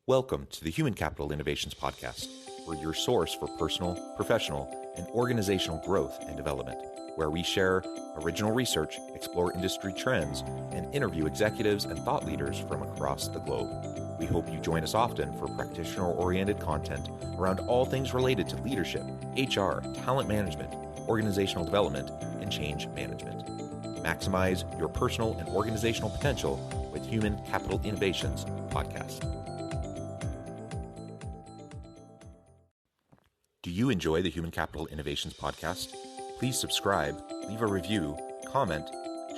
Welcome to the Human Capital Innovations Podcast. We're your source for personal, professional, and organizational growth and development, where we share original research, explore industry trends, and interview executives and thought leaders from across the globe. We hope you join us often for practitioner-oriented content around all things related to leadership, HR, talent management, organizational development, and change management. Maximize your personal and organizational potential with Human Capital Innovations Podcast. Do you enjoy the Human Capital Innovations Podcast? Please subscribe, leave a review, comment,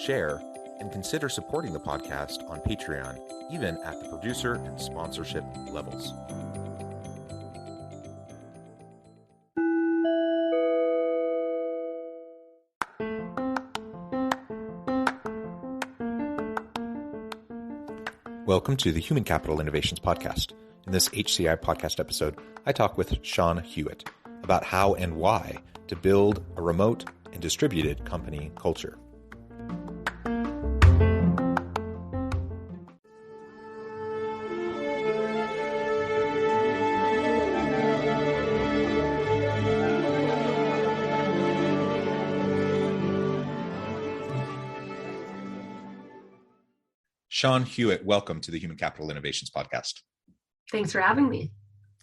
share, and consider supporting the podcast on Patreon, even at the producer and sponsorship levels. Welcome to the Human Capital Innovations Podcast. In this HCI Podcast episode, I talk with Shawn Hewat about how and why to build a remote and distributed company culture. Shawn Hewat, welcome to the Human Capital Innovations Podcast. Thanks for having me.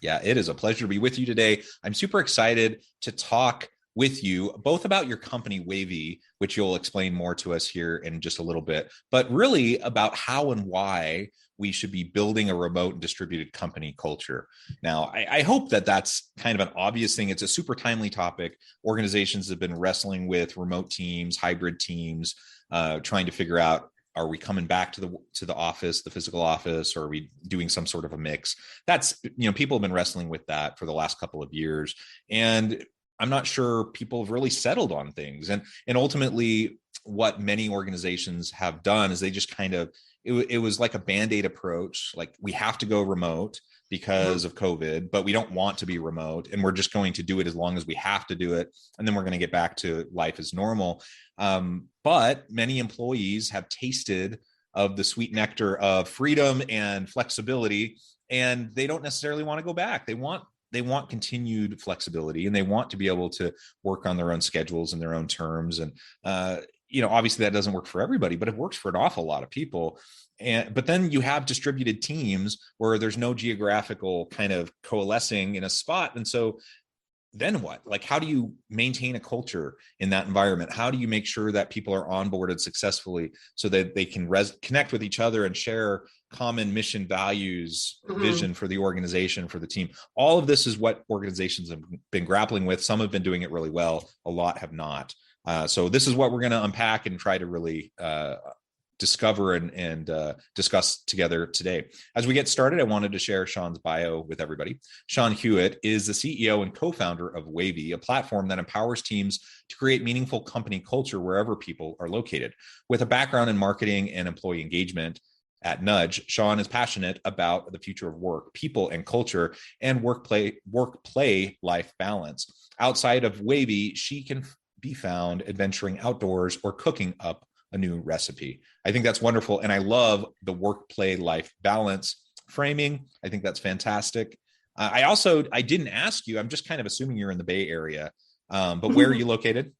Yeah, it is a pleasure to be with you today. I'm super excited to talk with you both about your company, Wavy, which you'll explain more to us here in just a little bit, but really about how and why we should be building a remote and distributed company culture. Now, I hope that that's kind of an obvious thing. It's a super timely topic. Organizations have been wrestling with remote teams, hybrid teams, trying to figure out, are we coming back to the office, the physical office, or are we doing some sort of a mix? That's, people have been wrestling with that for the last couple of years. And I'm not sure people have really settled on things. And ultimately, what many organizations have done is they just kind of, it was like a Band-Aid approach. Like, we have to go remote because of COVID, but we don't want to be remote. And we're just going to do it as long as we have to do it. And then we're going to get back to life as normal. But many employees have tasted of the sweet nectar of freedom and flexibility, and they don't necessarily want to go back. They want continued flexibility, and they want to be able to work on their own schedules and their own terms. And, obviously that doesn't work for everybody, but it works for an awful lot of people. But then you have distributed teams where there's no geographical kind of coalescing in a spot. And so then what? Like, how do you maintain a culture in that environment? How do you make sure that people are onboarded successfully so that they can connect with each other and share common mission, values, vision for the organization, for the team? All of this is what organizations have been grappling with. Some have been doing it really well. A lot have not. So this is what we're going to unpack and try to really discover and discuss together today. As we get started, I wanted to share Shawn's bio with everybody. Shawn Hewat is the CEO and co-founder of Wavy, a platform that empowers teams to create meaningful company culture wherever people are located. With a background in marketing and employee engagement at Nudge, Shawn is passionate about the future of work, people and culture, and work-play-life balance. Outside of Wavy, she can be found adventuring outdoors or cooking up a new recipe. I think that's wonderful. And I love the work-play-life balance framing. I think that's fantastic. I didn't ask you, I'm just kind of assuming you're in the Bay Area, but where are you located?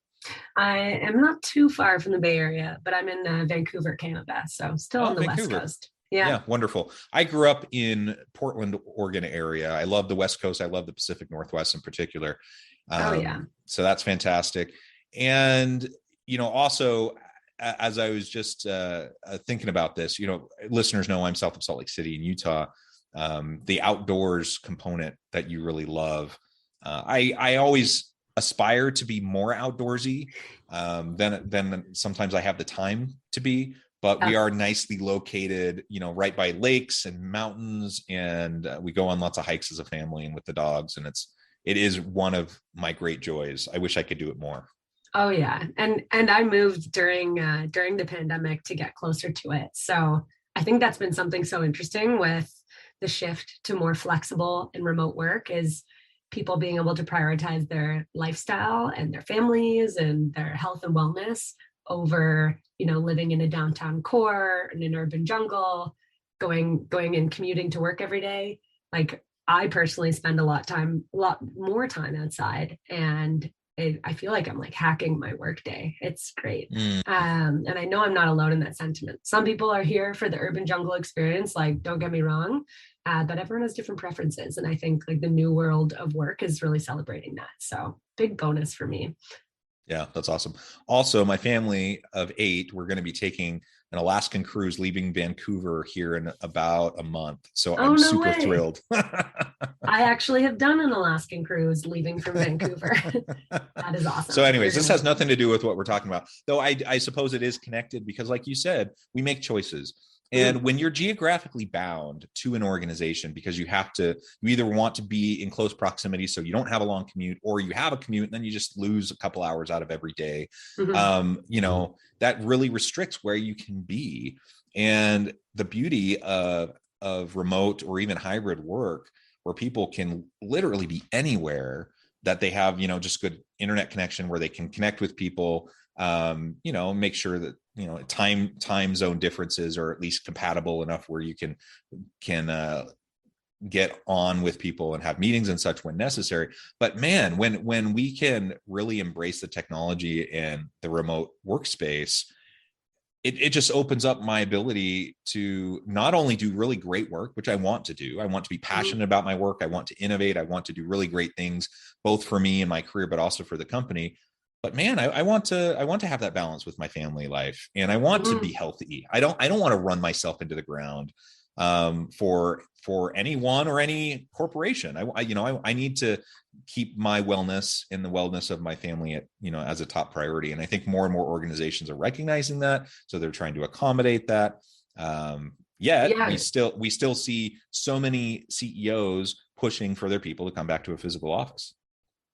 I am not too far from the Bay Area, but I'm in Vancouver, Canada. So still on the Vancouver. West Coast. Yeah, wonderful. I grew up in Portland, Oregon area. I love the West Coast. I love the Pacific Northwest in particular. So that's fantastic. And, also, as I was just thinking about this, listeners know I'm south of Salt Lake City in Utah. The outdoors component that you really love. I always aspire to be more outdoorsy than sometimes I have the time to be. But we are nicely located, right by lakes and mountains, and we go on lots of hikes as a family and with the dogs. And it is one of my great joys. I wish I could do it more. Oh yeah. And I moved during the pandemic to get closer to it. So I think that's been something so interesting with the shift to more flexible and remote work is people being able to prioritize their lifestyle and their families and their health and wellness over, living in a downtown core, in an urban jungle, going and commuting to work every day. like I personally spend a lot more time outside, and I feel like I'm like hacking my workday. It's great. And I know I'm not alone in that sentiment. Some people are here for the urban jungle experience, like, don't get me wrong, but everyone has different preferences. And I think like the new world of work is really celebrating that. So big bonus for me. Yeah, that's awesome. Also, my family of 8, we're going to be taking an Alaskan cruise leaving Vancouver here in about a month. So I'm super thrilled. I actually have done an Alaskan cruise leaving from Vancouver. That is awesome. So anyways, this has nothing to do with what we're talking about, though I suppose it is connected because like you said, we make choices. And when you're geographically bound to an organization, because you either want to be in close proximity so you don't have a long commute, or you have a commute and then you just lose a couple hours out of every day, that really restricts where you can be. And the beauty of remote or even hybrid work, where people can literally be anywhere, that they have, just good internet connection where they can connect with people, make sure that, time zone differences are at least compatible enough where you can get on with people and have meetings and such when necessary. But man, when we can really embrace the technology and the remote workspace, it just opens up my ability to not only do really great work, which I want to do. I want to be passionate about my work. I want to innovate. I want to do really great things, both for me and my career, but also for the company. But man, I want to have that balance with my family life, and I want to be healthy. I don't want to run myself into the ground for anyone or any corporation. I need to keep my wellness and the wellness of my family as a top priority. And I think more and more organizations are recognizing that, so they're trying to accommodate that. We still see so many CEOs pushing for their people to come back to a physical office.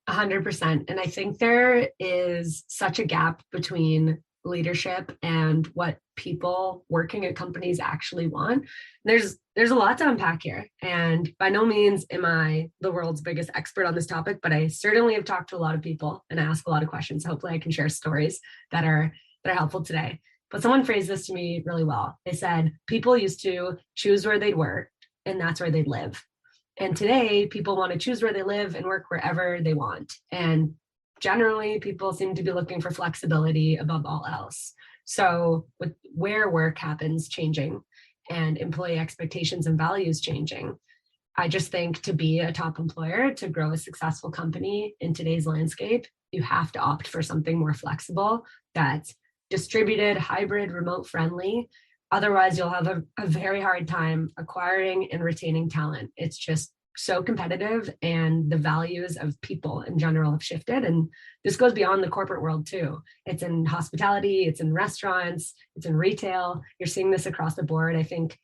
100%. And I think there is such a gap between leadership and what people working at companies actually want. There's a lot to unpack here. And by no means am I the world's biggest expert on this topic, but I certainly have talked to a lot of people and I ask a lot of questions. Hopefully I can share stories that are helpful today. But someone phrased this to me really well. They said, people used to choose where they'd work and that's where they'd live. And today, people want to choose where they live and work wherever they want. And generally, people seem to be looking for flexibility above all else. So with where work happens changing and employee expectations and values changing, I just think to be a top employer, to grow a successful company in today's landscape, you have to opt for something more flexible that's distributed, hybrid, remote friendly. Otherwise, you'll have a very hard time acquiring and retaining talent. It's just so competitive, and the values of people in general have shifted. And this goes beyond the corporate world too. It's in hospitality, it's in restaurants, it's in retail. You're seeing this across the board. I think,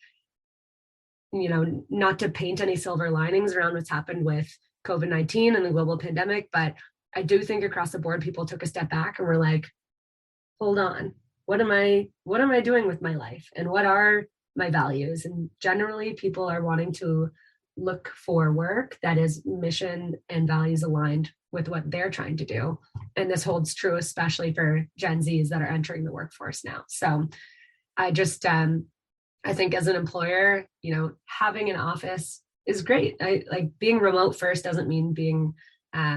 not to paint any silver linings around what's happened with COVID-19 and the global pandemic, but I do think across the board, people took a step back and were like, hold on. What am I doing with my life, and what are my values? And generally people are wanting to look for work that is mission and values aligned with what they're trying to do. And this holds true, especially for Gen Zs that are entering the workforce now. So I just, I think as an employer, having an office is great. Like being remote first doesn't mean being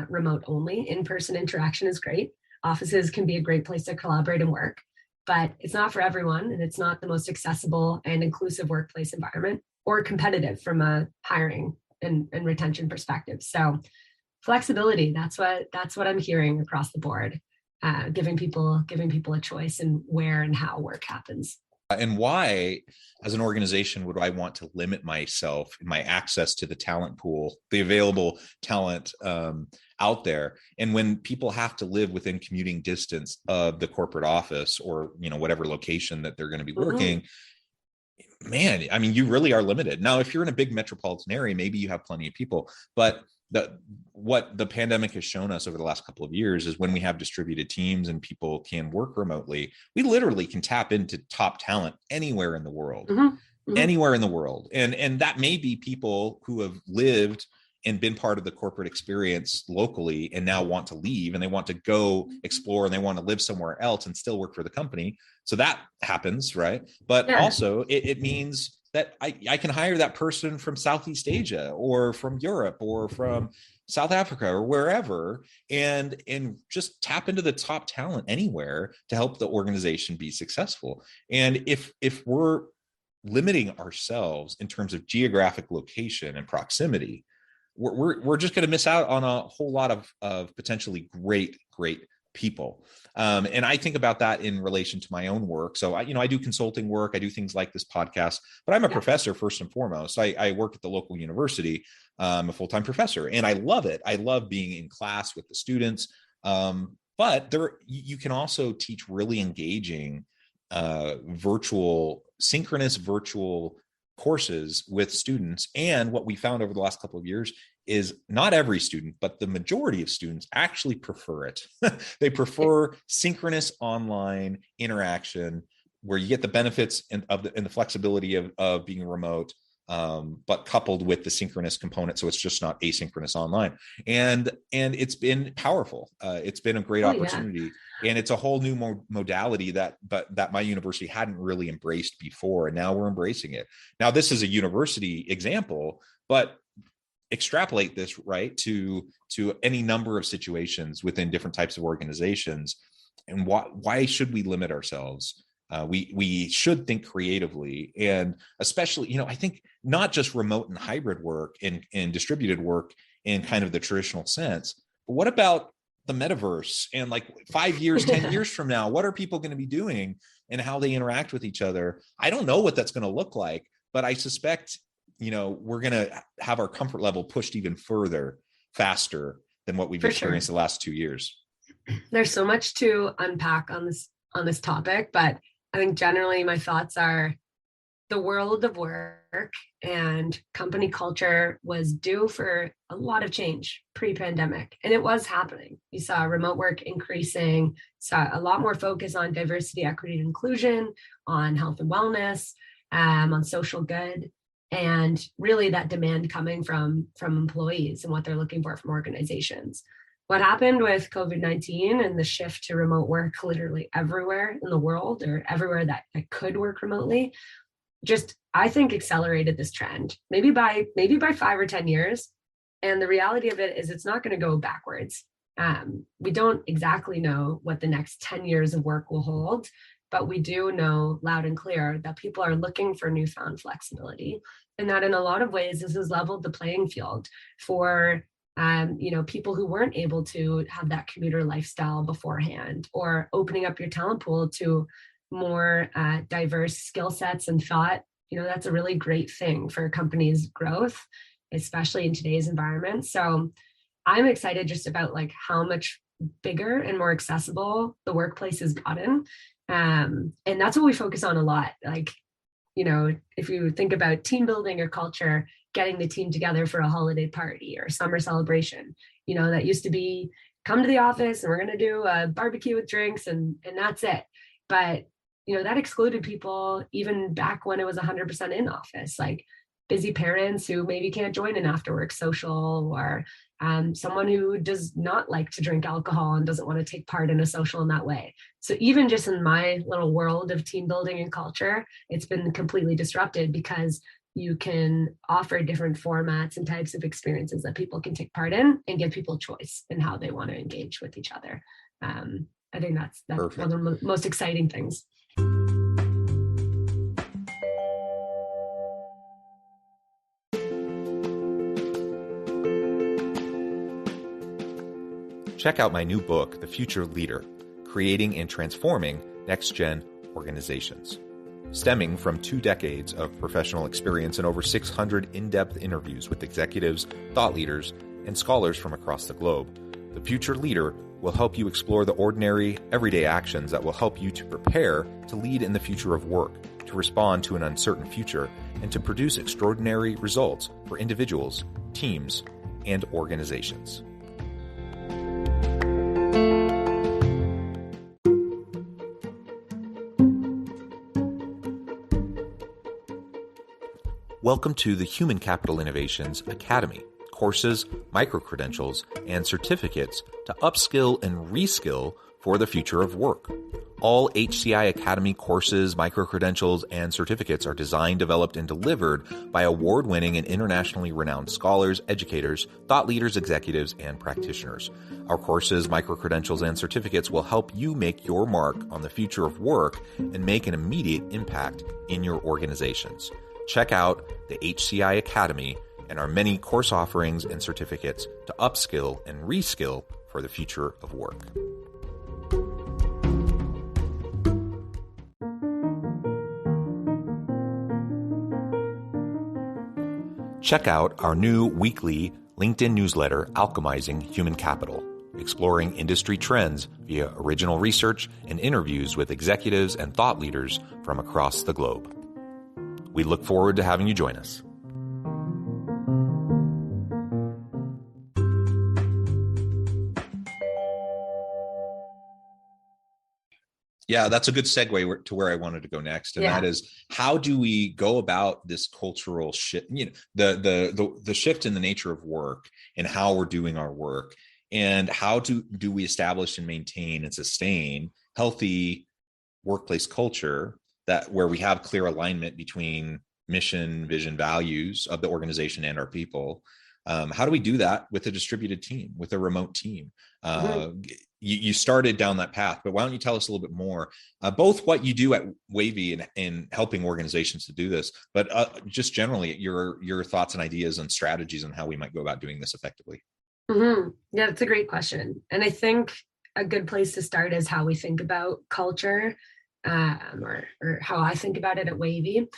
remote only. In-person interaction is great. Offices can be a great place to collaborate and work. But it's not for everyone, and it's not the most accessible and inclusive workplace environment or competitive from a hiring and retention perspective. So flexibility, that's what I'm hearing across the board, giving people a choice in where and how work happens. And why, as an organization, would I want to limit myself in my access to the talent pool, the available talent out there? And when people have to live within commuting distance of the corporate office or, whatever location that they're going to be working, man, I mean, you really are limited. Now, if you're in a big metropolitan area, maybe you have plenty of people, but what the pandemic has shown us over the last couple of years is when we have distributed teams and people can work remotely, we literally can tap into top talent anywhere in the world, anywhere in the world. And that may be people who have lived and been part of the corporate experience locally and now want to leave and they want to go explore and they want to live somewhere else and still work for the company. So that happens, right? But also it means that I can hire that person from Southeast Asia or from Europe or from South Africa or wherever, and just tap into the top talent anywhere to help the organization be successful. And if we're limiting ourselves in terms of geographic location and proximity, we're just going to miss out on a whole lot of potentially great people. And I think about that in relation to my own work. So I do consulting work. I do things like this podcast, but I'm a professor first and foremost. I work at the local university. I'm a full-time professor, and I love it. I love being in class with the students. But you can also teach really engaging synchronous virtual courses with students. And what we found over the last couple of years is not every student, but the majority of students actually prefer it. They prefer synchronous online interaction where you get the benefits and the flexibility of being remote, but coupled with the synchronous component. So it's just not asynchronous online. And it's been powerful. It's been a great opportunity. Yeah. And it's a whole new modality that my university hadn't really embraced before. And now we're embracing it. Now, this is a university example, but extrapolate this right to any number of situations within different types of organizations. And why should we limit ourselves? We should think creatively, and especially, I think not just remote and hybrid work and distributed work in kind of the traditional sense, but what about the metaverse and like 5 years, 10 years from now, what are people going to be doing and how they interact with each other? I don't know what that's going to look like, but I suspect, we're going to have our comfort level pushed even faster than what we've experienced the last 2 years. There's so much to unpack on this topic, but I think generally my thoughts are the world of work and company culture was due for a lot of change pre-pandemic, and it was happening. You saw remote work increasing, saw a lot more focus on diversity, equity, and inclusion, on health and wellness, on social good, and really that demand coming from employees and what they're looking for from organizations. What happened with COVID-19 and the shift to remote work literally everywhere in the world, or everywhere that could work remotely, just, I think, accelerated this trend, maybe by 5 or 10 years. And the reality of it is it's not going to go backwards. We don't exactly know what the next 10 years of work will hold, but we do know loud and clear that people are looking for newfound flexibility, and that in a lot of ways, this has leveled the playing field for people who weren't able to have that commuter lifestyle beforehand, or opening up your talent pool to more diverse skill sets and thought. That's a really great thing for a company's growth, especially in today's environment. So I'm excited just about how much bigger and more accessible the workplace has gotten. And that's what we focus on a lot. If you think about team building or culture, getting the team together for a holiday party or summer celebration, that used to be come to the office and we're going to do a barbecue with drinks and that's it. But, that excluded people even back when it was 100% in office, like busy parents who maybe can't join an after work social, or someone who does not like to drink alcohol and doesn't want to take part in a social in that way. So even just in my little world of team building and culture, it's been completely disrupted because you can offer different formats and types of experiences that people can take part in and give people choice in how they want to engage with each other. I think that's one of the most exciting things. Check out my new book, The Future Leader, Creating and Transforming Next-Gen Organizations. Stemming from 2 decades of professional experience and over 600 in-depth interviews with executives, thought leaders, and scholars from across the globe, The Future Leader will help you explore the ordinary, everyday actions that will help you to prepare to lead in the future of work, to respond to an uncertain future, and to produce extraordinary results for individuals, teams, and organizations. Welcome to the Human Capital Innovations Academy. Courses, micro-credentials, and certificates to upskill and reskill for the future of work. All HCI Academy courses, micro-credentials, and certificates are designed, developed, and delivered by award-winning and internationally renowned scholars, educators, thought leaders, executives, and practitioners. Our courses, micro-credentials, and certificates will help you make your mark on the future of work and make an immediate impact in your organizations. Check out the HCI Academy and our many course offerings and certificates to upskill and reskill for the future of work. Check out our new weekly LinkedIn newsletter, Alchemizing Human Capital, exploring industry trends via original research and interviews with executives and thought leaders from across the globe. We look forward to having you join us. Yeah, that's a good segue to where I wanted to go next, and that is, how do we go about this cultural shift? The shift in the nature of work and how we're doing our work, and how do we establish and maintain and sustain healthy workplace culture where we have clear alignment between mission, vision, values of the organization and our people. How do we do that with a distributed team, with a remote team? You started down that path, but why don't you tell us a little bit more, both what you do at Wavy in helping organizations to do this, but just generally your thoughts and ideas and strategies on how we might go about doing this effectively. Yeah, that's a great question. And I think a good place to start is how we think about culture, or how I think about it at Wavy.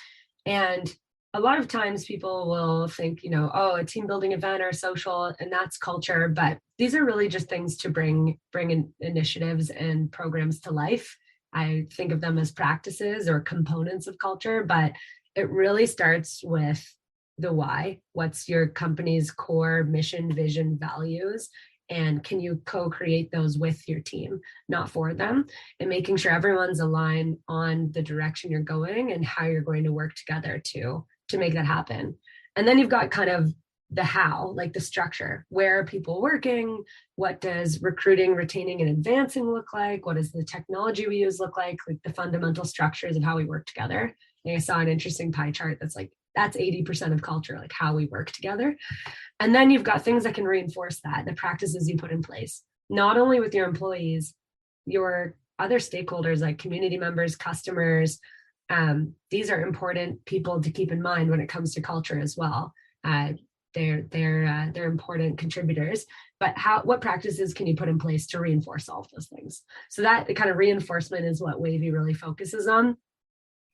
And a lot of times people will think, oh, a team building event or social, and that's culture. But these are really just things to bring in initiatives and programs to life. I think of them as practices or components of culture, but it really starts with the why. What's your company's core mission, vision, values? And can you co-create those with your team, not for them, and making sure everyone's aligned on the direction you're going and how you're going to work together to make that happen. And then you've got kind of the how, like the structure. Where are people working? What does recruiting, retaining, and advancing look like? What does the technology we use look like the fundamental structures of how we work together. And I saw an interesting pie chart that's 80% of culture, like how we work together. And then you've got things that can reinforce that, the practices you put in place, not only with your employees, your other stakeholders like community members, customers. These are important people to keep in mind when it comes to culture as well. They're important contributors, but what practices can you put in place to reinforce all of those things? So that kind of reinforcement is what Wavy really focuses on.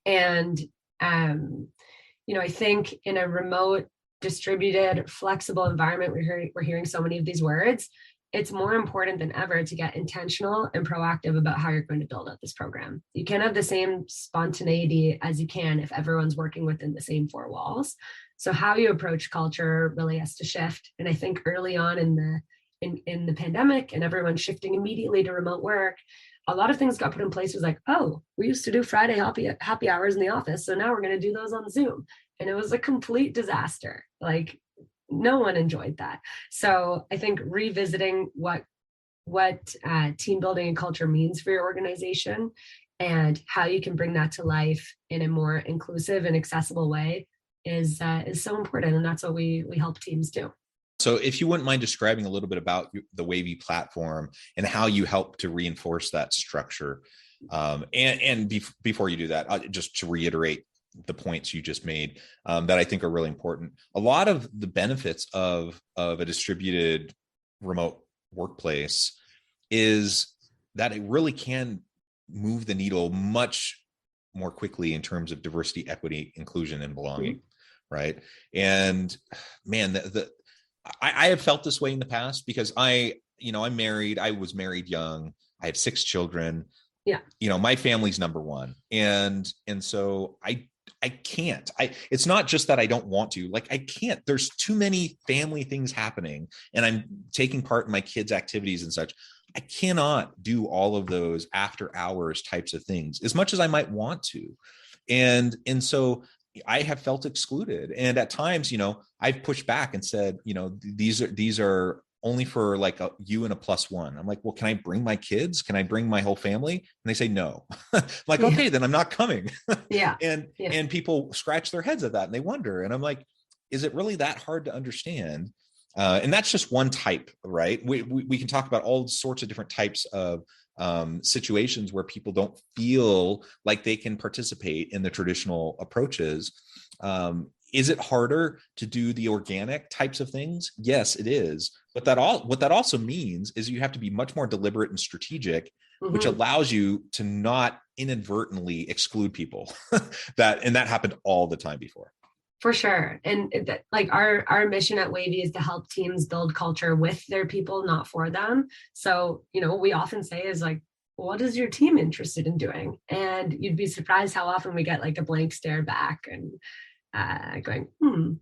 And I think in a remote, distributed, flexible environment, we're hearing so many of these words. It's more important than ever to get intentional and proactive about how you're going to build out this program. You can't have the same spontaneity as you can if everyone's working within the same four walls. So how you approach culture really has to shift. And I think early on in the pandemic and everyone shifting immediately to remote work, a lot of things got put in place. It was like, oh, we used to do Friday happy hours in the office, so now we're going to do those on Zoom. And it was a complete disaster. Like, no one enjoyed that. So I think revisiting what team building and culture means for your organization and how you can bring that to life in a more inclusive and accessible way is so important. And that's what we help teams do. So if you wouldn't mind describing a little bit about the Wavy platform and how you help to reinforce that structure. Before you do that, just to reiterate the points you just made that I think are really important. A lot of the benefits of a distributed remote workplace is that it really can move the needle much more quickly in terms of diversity, equity, inclusion, and belonging, right? And man, I have felt this way in the past because I'm married. I was married young. I have 6 children. Yeah. My family's number one. And so I can't. It's not just that I don't want to, I can't. There's too many family things happening and I'm taking part in my kids' activities and such. I cannot do all of those after hours types of things as much as I might want to. And so I have felt excluded. And at times, I've pushed back and said, these are only for like you and a +1. I'm like, well, can I bring my kids? Can I bring my whole family? And they say no. I'm like, okay, then I'm not coming. And people scratch their heads at that and they wonder. And I'm like, is it really that hard to understand? And that's just one type, right? We can talk about all sorts of different types of situations where people don't feel like they can participate in the traditional approaches. Is it harder to do the organic types of things? Yes, it is. But what that also means is you have to be much more deliberate and strategic, which allows you to not inadvertently exclude people. that happened all the time before. For sure. And like our mission at Wavy is to help teams build culture with their people, not for them. So, what we often say is like, what is your team interested in doing? And you'd be surprised how often we get like a blank stare back and going,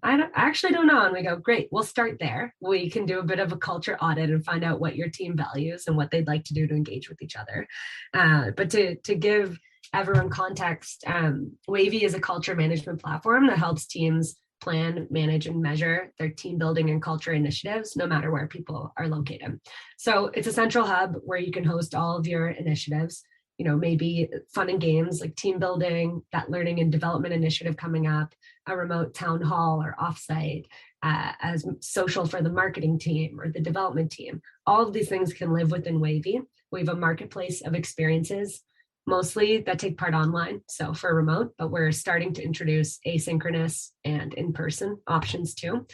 I actually don't know. And we go, great, we'll start there. We can do a bit of a culture audit and find out what your team values and what they'd like to do to engage with each other. But to give everyone context, Wavy is a culture management platform that helps teams plan, manage, and measure their team building and culture initiatives, no matter where people are located. So it's a central hub where you can host all of your initiatives, maybe fun and games like team building, that learning and development initiative coming up, a remote town hall or offsite, as social for the marketing team or the development team. All of these things can live within Wavy. We have a marketplace of experiences, mostly that take part online, so for remote, but we're starting to introduce asynchronous and in-person options too.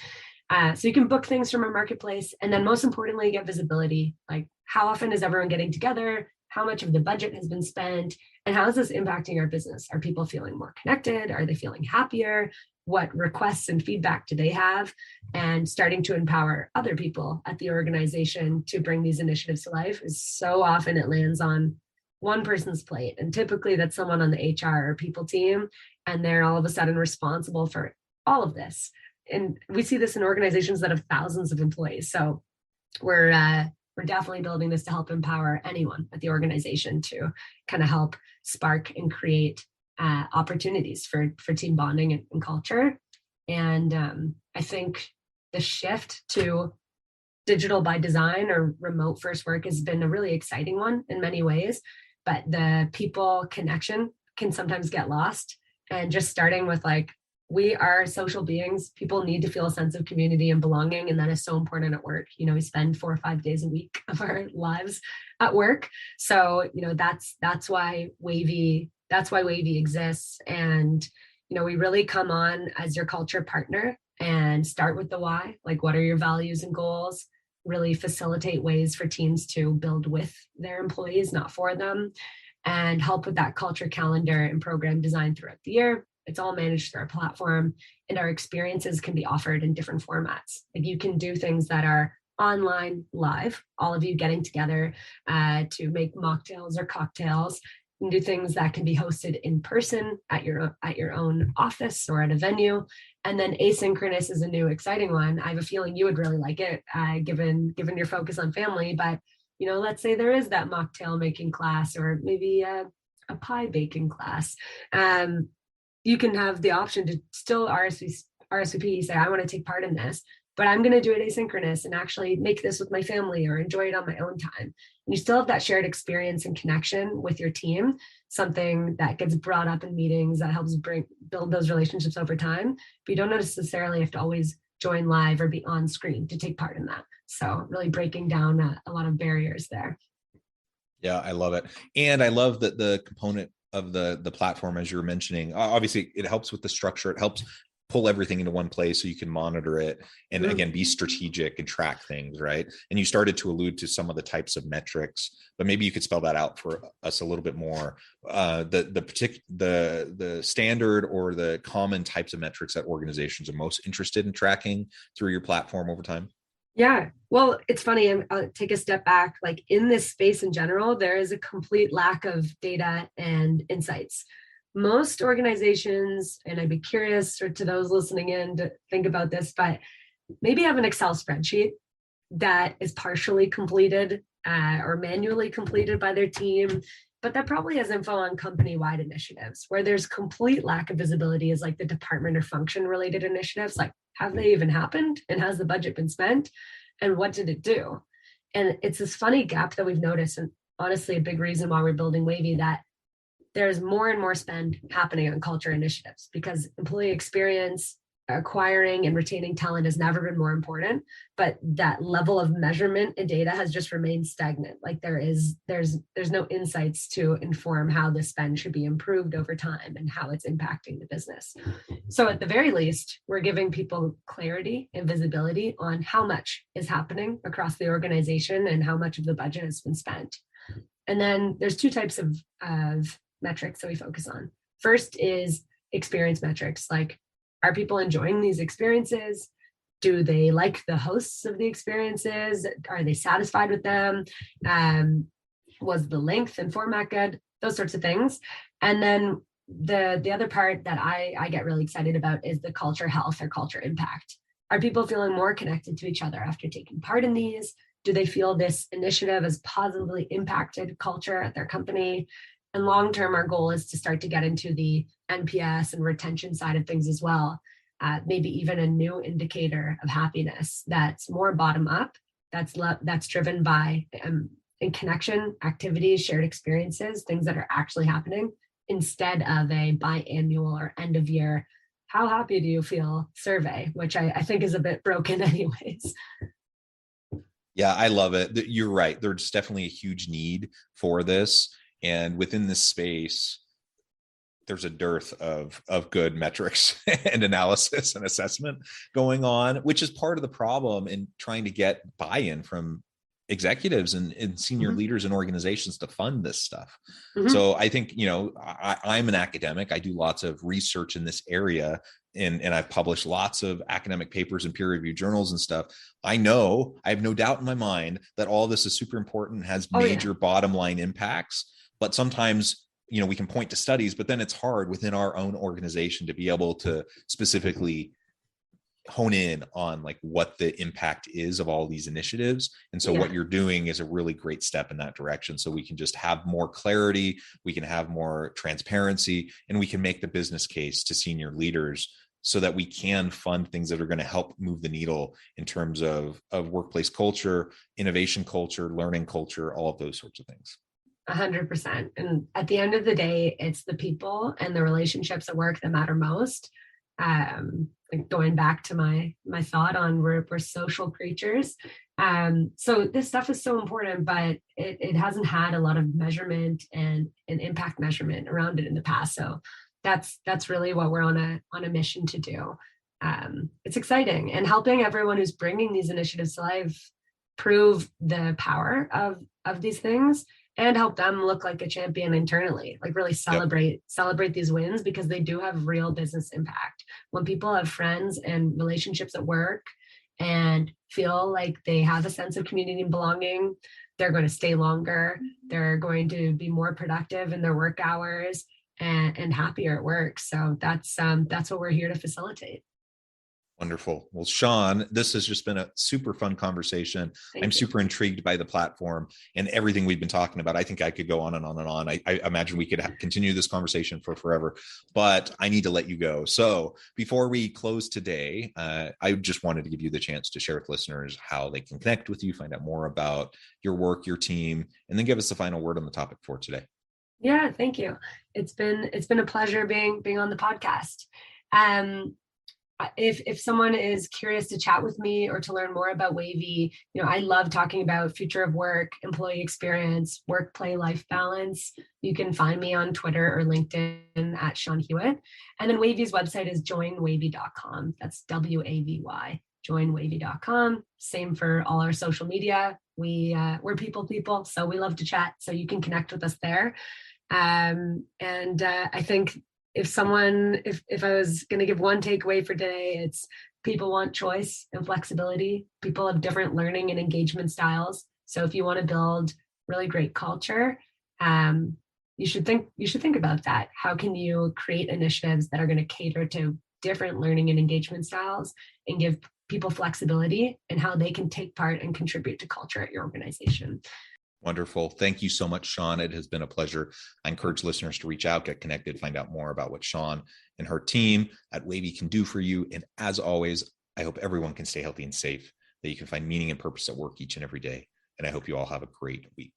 So you can book things from our marketplace, and then most importantly, get visibility, like how often is everyone getting together, how much of the budget has been spent, and how is this impacting our business? Are people feeling more connected? Are they feeling happier? What requests and feedback do they have? And starting to empower other people at the organization to bring these initiatives to life is so often it lands on one person's plate. And typically that's someone on the HR or people team, and they're all of a sudden responsible for all of this. And we see this in organizations that have thousands of employees. So we're definitely building this to help empower anyone at the organization to kind of help spark and create opportunities for team bonding and culture. And I think the shift to digital by design or remote first work has been a really exciting one in many ways, but the people connection can sometimes get lost. And just starting with like, we are social beings. People need to feel a sense of community and belonging. And that is so important at work. We spend 4 or 5 days a week of our lives at work. So, that's why Wavy exists. And, we really come on as your culture partner and start with the why, like what are your values and goals, really facilitate ways for teams to build with their employees, not for them, and help with that culture calendar and program design throughout the year. It's all managed through our platform, and our experiences can be offered in different formats. Like you can do things that are online, live, all of you getting together to make mocktails or cocktails. You can do things that can be hosted in person at your own office or at a venue. And then asynchronous is a new exciting one. I have a feeling you would really like it, given your focus on family. But let's say there is that mocktail making class or maybe a pie baking class. You can have the option to still RSVP, say, I want to take part in this, but I'm going to do it asynchronous and actually make this with my family or enjoy it on my own time. And you still have that shared experience and connection with your team, something that gets brought up in meetings that helps build those relationships over time. But you don't necessarily have to always join live or be on screen to take part in that. So really breaking down a lot of barriers there. Yeah, I love it. And I love that the component of the platform, as you're mentioning, obviously it helps with the structure. It helps pull everything into one place so you can monitor it and again, be strategic and track things, right? And you started to allude to some of the types of metrics, but maybe you could spell that out for us a little bit more. The standard or the common types of metrics that organizations are most interested in tracking through your platform over time. Yeah, well, it's funny. I'll take a step back. Like in this space in general, there is a complete lack of data and insights. Most organizations, and I'd be curious or to those listening in to think about this, but maybe have an Excel spreadsheet that is partially completed or manually completed by their team, but that probably has info on company-wide initiatives where there's complete lack of visibility as like the department or function related initiatives, like have they even happened and has the budget been spent? And what did it do? And it's this funny gap that we've noticed, and honestly, a big reason why we're building Wavy, that there's more and more spend happening on culture initiatives because employee experience, acquiring and retaining talent has never been more important, but that level of measurement and data has just remained stagnant. Like there's no insights to inform how the spend should be improved over time and how it's impacting the business. So at the very least, we're giving people clarity and visibility on how much is happening across the organization and how much of the budget has been spent. And then there's two types of metrics that we focus on. First is experience metrics, like, are people enjoying these experiences? Do they like the hosts of the experiences? Are they satisfied with them? Was the length and format good? Those sorts of things. And then the other part that I get really excited about is the culture health or culture impact. Are people feeling more connected to each other after taking part in these? Do they feel this initiative has positively impacted culture at their company? And long-term, our goal is to start to get into the NPS and retention side of things as well. Maybe even a new indicator of happiness that's more bottom-up, that's driven by in connection, activities, shared experiences, things that are actually happening, instead of a biannual or end-of-year, how happy do you feel survey, which I think is a bit broken anyways. Yeah, I love it. You're right. There's definitely a huge need for this. And within this space, there's a dearth of good metrics and analysis and assessment going on, which is part of the problem in trying to get buy-in from executives and senior leaders in organizations to fund this stuff. So I think, I'm an academic. I do lots of research in this area, and I've published lots of academic papers in peer-reviewed journals and stuff. I have no doubt in my mind that all this is super important, has major bottom line impacts. But sometimes, we can point to studies, but then it's hard within our own organization to be able to specifically hone in on like what the impact is of all these initiatives. And so what you're doing is a really great step in that direction. So we can just have more clarity, we can have more transparency, and we can make the business case to senior leaders so that we can fund things that are going to help move the needle in terms of workplace culture, innovation culture, learning culture, all of those sorts of things. 100%. And at the end of the day, it's the people and the relationships at work that matter most. Going back to my thought on we're social creatures. So this stuff is so important, but it hasn't had a lot of measurement and impact measurement around it in the past. So that's really what we're on a mission to do. It's exciting, and helping everyone who's bringing these initiatives to life prove the power of these things, and help them look like a champion internally, like really celebrate these wins, because they do have real business impact. When people have friends and relationships at work and feel like they have a sense of community and belonging, they're going to stay longer. They're going to be more productive in their work hours and happier at work. So that's what we're here to facilitate. Wonderful. Well, Shawn, this has just been a super fun conversation. I'm super intrigued by the platform and everything we've been talking about. I think I could go on and on and on. I imagine we could continue this conversation for forever, but I need to let you go. So before we close today, I just wanted to give you the chance to share with listeners how they can connect with you, find out more about your work, your team, and then give us the final word on the topic for today. Yeah, thank you. It's been a pleasure being on the podcast. If someone is curious to chat with me or to learn more about Wavy, I love talking about future of work, employee experience, work-play life balance. You can find me on Twitter or LinkedIn at Shawn Hewat. And then Wavy's website is joinwavy.com. That's WAVY, joinwavy.com. Same for all our social media. We're people, so we love to chat. So you can connect with us there. I think if I was going to give one takeaway for today, it's people want choice and flexibility. People have different learning and engagement styles. So if you want to build really great culture, you should think about that. How can you create initiatives that are going to cater to different learning and engagement styles and give people flexibility in how they can take part and contribute to culture at your organization? Wonderful. Thank you so much, Shawn. It has been a pleasure. I encourage listeners to reach out, get connected, find out more about what Shawn and her team at Wavy can do for you. And as always, I hope everyone can stay healthy and safe. that you can find meaning and purpose at work each and every day. And I hope you all have a great week.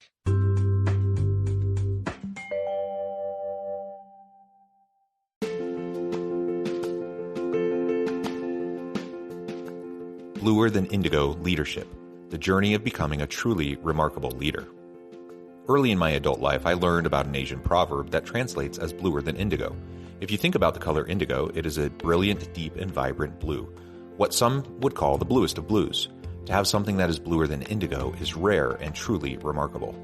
Bluer than Indigo Leadership, the journey of becoming a truly remarkable leader. Early in my adult life, I learned about an Asian proverb that translates as bluer than indigo. If you think about the color indigo, it is a brilliant, deep, and vibrant blue, what some would call the bluest of blues. To have something that is bluer than indigo is rare and truly remarkable.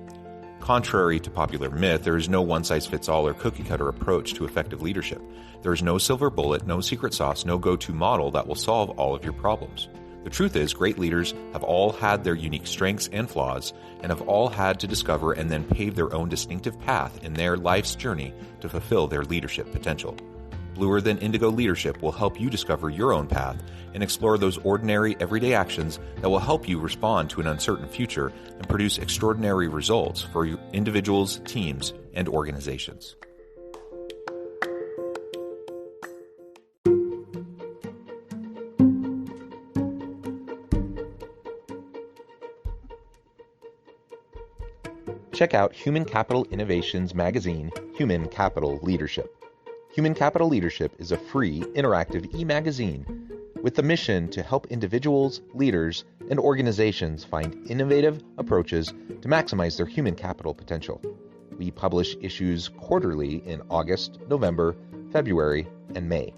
Contrary to popular myth, there is no one-size-fits-all or cookie-cutter approach to effective leadership. There is no silver bullet, no secret sauce, no go-to model that will solve all of your problems. The truth is, great leaders have all had their unique strengths and flaws, and have all had to discover and then pave their own distinctive path in their life's journey to fulfill their leadership potential. Bluer than Indigo Leadership will help you discover your own path and explore those ordinary, everyday actions that will help you respond to an uncertain future and produce extraordinary results for individuals, teams, and organizations. Check out Human Capital Innovations magazine, Human Capital Leadership. Human Capital Leadership is a free, interactive e-magazine with the mission to help individuals, leaders, and organizations find innovative approaches to maximize their human capital potential. We publish issues quarterly in August, November, February, and May.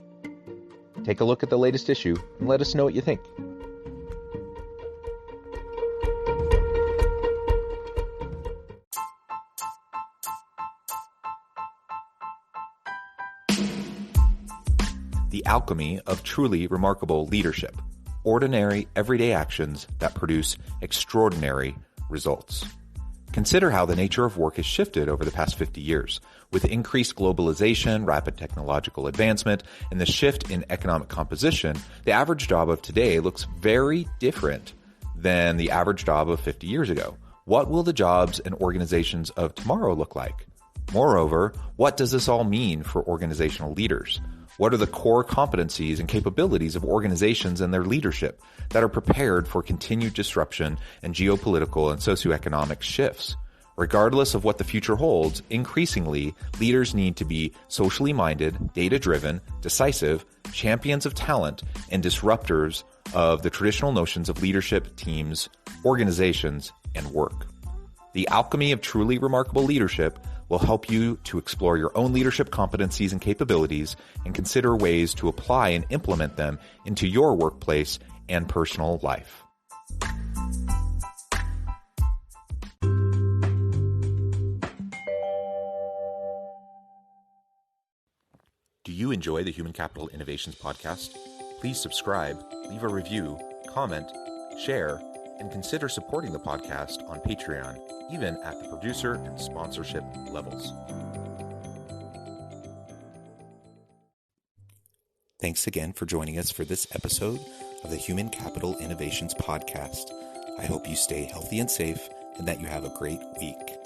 Take a look at the latest issue and let us know what you think. The alchemy of truly remarkable leadership. Ordinary, everyday actions that produce extraordinary results. Consider how the nature of work has shifted over the past 50 years. With increased globalization, rapid technological advancement, and the shift in economic composition, the average job of today looks very different than the average job of 50 years ago. What will the jobs and organizations of tomorrow look like? Moreover, what does this all mean for organizational leaders? What are the core competencies and capabilities of organizations and their leadership that are prepared for continued disruption and geopolitical and socioeconomic shifts? Regardless of what the future holds, increasingly, leaders need to be socially minded, data-driven, decisive, champions of talent, and disruptors of the traditional notions of leadership, teams, organizations, and work. The alchemy of truly remarkable leadership will help you to explore your own leadership competencies and capabilities and consider ways to apply and implement them into your workplace and personal life. Do you enjoy the Human Capital Innovations podcast? Please subscribe, leave a review, comment, share, and consider supporting the podcast on Patreon, even at the producer and sponsorship levels. Thanks again for joining us for this episode of the Human Capital Innovations podcast. I hope you stay healthy and safe and that you have a great week.